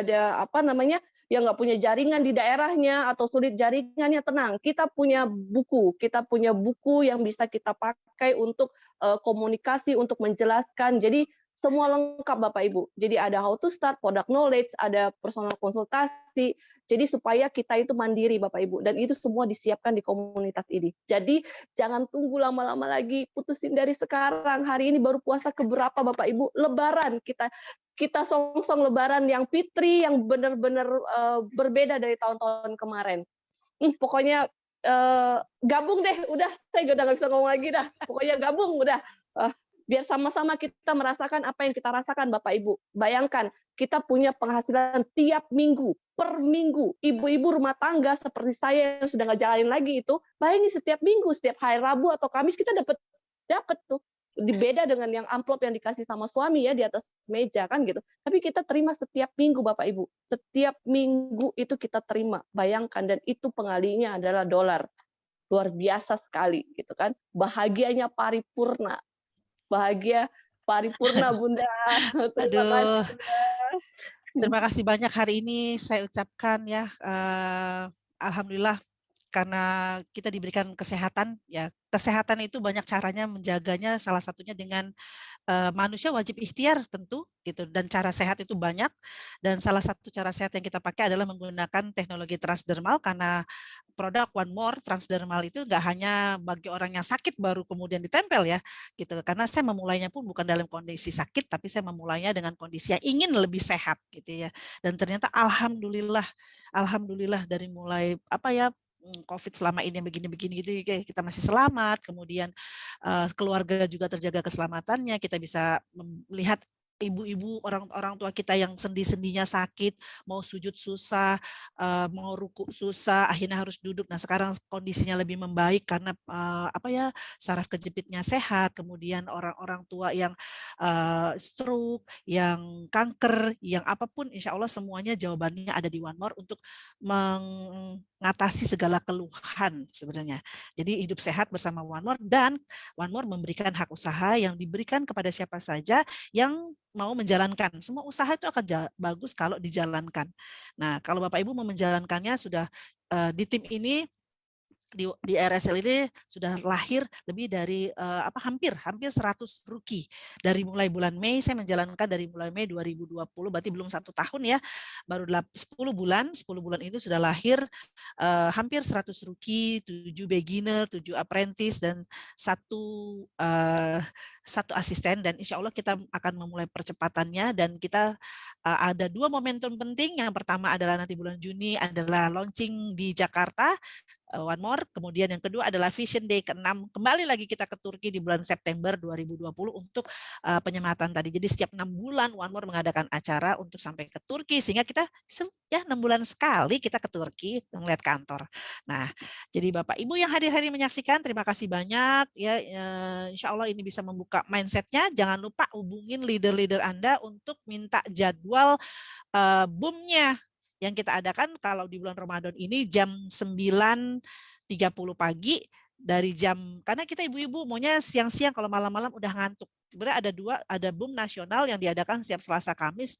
Speaker 4: ada apa namanya, yang nggak punya jaringan di daerahnya atau sulit jaringannya, tenang, kita punya buku yang bisa kita pakai untuk komunikasi, untuk menjelaskan. Jadi semua lengkap Bapak Ibu. Jadi ada how to start, product knowledge, ada personal konsultasi. Jadi supaya kita itu mandiri Bapak Ibu, dan itu semua disiapkan di komunitas ini. Jadi jangan tunggu lama-lama lagi, putusin dari sekarang. Hari ini baru puasa keberapa Bapak Ibu? Lebaran, kita song-song Lebaran yang fitri, yang benar-benar berbeda dari tahun-tahun kemarin. Pokoknya gabung deh, udah saya udah nggak bisa ngomong lagi dah. Pokoknya gabung udah. Biar sama-sama kita merasakan apa yang kita rasakan Bapak Ibu. Bayangkan, kita punya penghasilan tiap minggu, per minggu. Ibu-ibu rumah tangga seperti saya yang sudah nggak jalanin lagi itu, bayangin setiap minggu, setiap hari Rabu atau Kamis kita dapat tuh. Beda dengan yang amplop yang dikasih sama suami ya di atas meja kan gitu. Tapi kita terima setiap minggu Bapak Ibu. Setiap minggu itu kita terima. Bayangkan, dan itu pengalinya adalah dolar. Luar biasa sekali gitu kan. Bahagianya paripurna. Bahagia paripurna Bunda. Terima kasih Bunda.
Speaker 2: Terima kasih banyak hari ini saya ucapkan ya, alhamdulillah karena kita diberikan kesehatan ya. Kesehatan itu banyak caranya menjaganya, salah satunya dengan manusia wajib ikhtiar tentu gitu, dan cara sehat itu banyak, dan salah satu cara sehat yang kita pakai adalah menggunakan teknologi transdermal, karena produk One More transdermal itu nggak hanya bagi orang yang sakit baru kemudian ditempel ya gitu, karena saya memulainya pun bukan dalam kondisi sakit, tapi saya memulainya dengan kondisi yang ingin lebih sehat gitu ya, dan ternyata alhamdulillah dari mulai apa ya, COVID selama ini begini-begini gitu, kita masih selamat, kemudian keluarga juga terjaga keselamatannya, kita bisa melihat ibu-ibu, orang tua kita yang sendi-sendinya sakit, mau sujud susah, mau ruku susah, akhirnya harus duduk. Nah sekarang kondisinya lebih membaik karena apa ya, saraf kejepitnya sehat, kemudian orang-orang tua yang stroke, yang kanker, yang apapun, insya Allah semuanya jawabannya ada di One More untuk mengatasi segala keluhan sebenarnya. Jadi hidup sehat bersama One More, dan One More memberikan hak usaha yang diberikan kepada siapa saja yang mau menjalankan. Semua usaha itu akan bagus kalau dijalankan. Nah, kalau Bapak Ibu mau menjalankannya, sudah di tim ini, di RSL ini sudah lahir lebih dari hampir 100 rookie. Dari mulai bulan Mei, saya menjalankan dari mulai Mei 2020, berarti belum 1 tahun ya, baru 10 bulan itu sudah lahir hampir 100 rookie, 7 beginner, 7 apprentice, dan satu asisten, dan insya Allah kita akan memulai percepatannya, dan kita ada 2 momentum penting. Yang pertama adalah nanti bulan Juni adalah launching di Jakarta, One More. Kemudian yang kedua adalah Vision Day ke-6. Kembali lagi kita ke Turki di bulan September 2020 untuk penyematan tadi. Jadi setiap 6 bulan One More mengadakan acara untuk sampai ke Turki, sehingga kita ya 6 bulan sekali kita ke Turki melihat kantor. Nah, jadi Bapak Ibu yang hadir-hadir menyaksikan, terima kasih banyak ya. Insya Allah ini bisa membuka mindsetnya. Jangan lupa hubungin leader-leader Anda untuk minta jadwal boomnya yang kita adakan kalau di bulan Ramadan ini jam 9.30 pagi dari karena kita ibu-ibu maunya siang-siang, kalau malam-malam udah ngantuk. Sebenarnya ada boom nasional yang diadakan setiap Selasa Kamis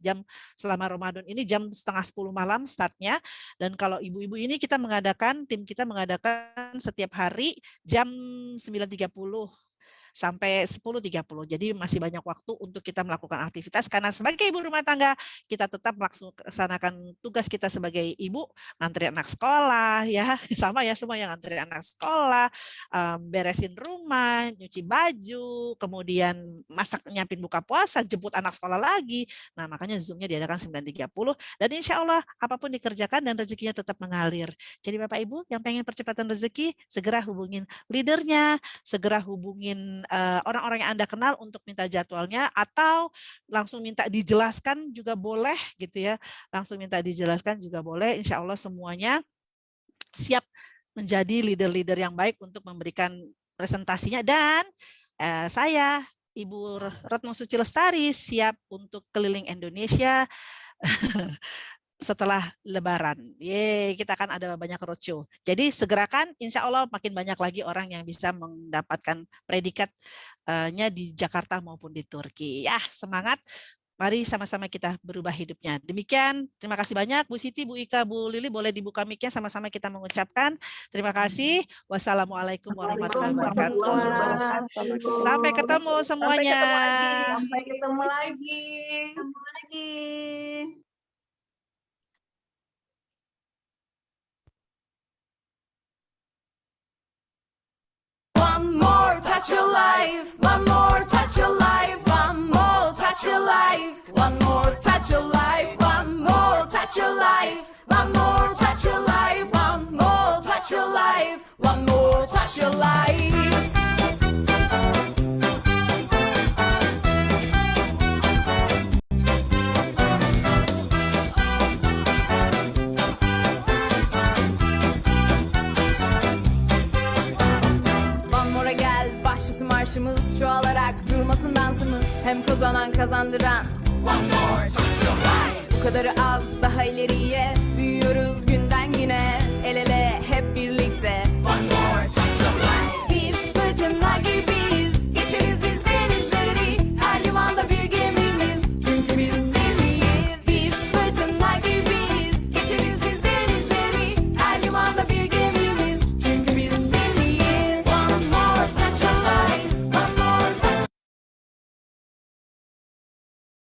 Speaker 2: selama Ramadan ini jam 9:30 malam startnya. Dan kalau ibu-ibu ini tim kita mengadakan setiap hari jam 9.30 sampai 10.30. Jadi masih banyak waktu untuk kita melakukan aktivitas, karena sebagai ibu rumah tangga kita tetap melaksanakan tugas kita sebagai ibu, ngantri anak sekolah ya, sama ya semua yang ngantri anak sekolah, beresin rumah, nyuci baju, kemudian masak, nyiapin buka puasa, jemput anak sekolah lagi. Nah, makanya Zoom-nya diadakan 9.30 dan insya Allah apapun dikerjakan dan rezekinya tetap mengalir. Jadi Bapak Ibu yang pengen percepatan rezeki, segera hubungin leadernya, segera hubungin orang-orang yang Anda kenal untuk minta jadwalnya, atau langsung minta dijelaskan juga boleh gitu ya. Langsung minta dijelaskan juga boleh. Insya Allah semuanya siap menjadi leader-leader yang baik untuk memberikan presentasinya. Dan saya, Ibu Retno Suci Lestari, siap untuk keliling Indonesia setelah Lebaran. Kita akan ada banyak roadshow. Jadi segerakan, insya Allah makin banyak lagi orang yang bisa mendapatkan predikatnya di Jakarta maupun di Turki. Ya, semangat. Mari sama-sama kita berubah hidupnya. Demikian, terima kasih banyak Bu Siti, Bu Ika, Bu Lili, boleh dibuka mic-nya, sama-sama kita mengucapkan terima kasih. Wassalamualaikum warahmatullahi wabarakatuh. Sampai ketemu semuanya.
Speaker 3: Sampai ketemu lagi.
Speaker 5: One more touch your life, one more touch your life, one more touch your life, one more touch your life, one more touch your life, one more touch your life, one more touch your life, one more touch your life. Marşımız çoğalarak durmasın dansımız, hem kazanan kazandıran. One more touch your life. Bu kadarı az, daha ileriye büyüyoruz.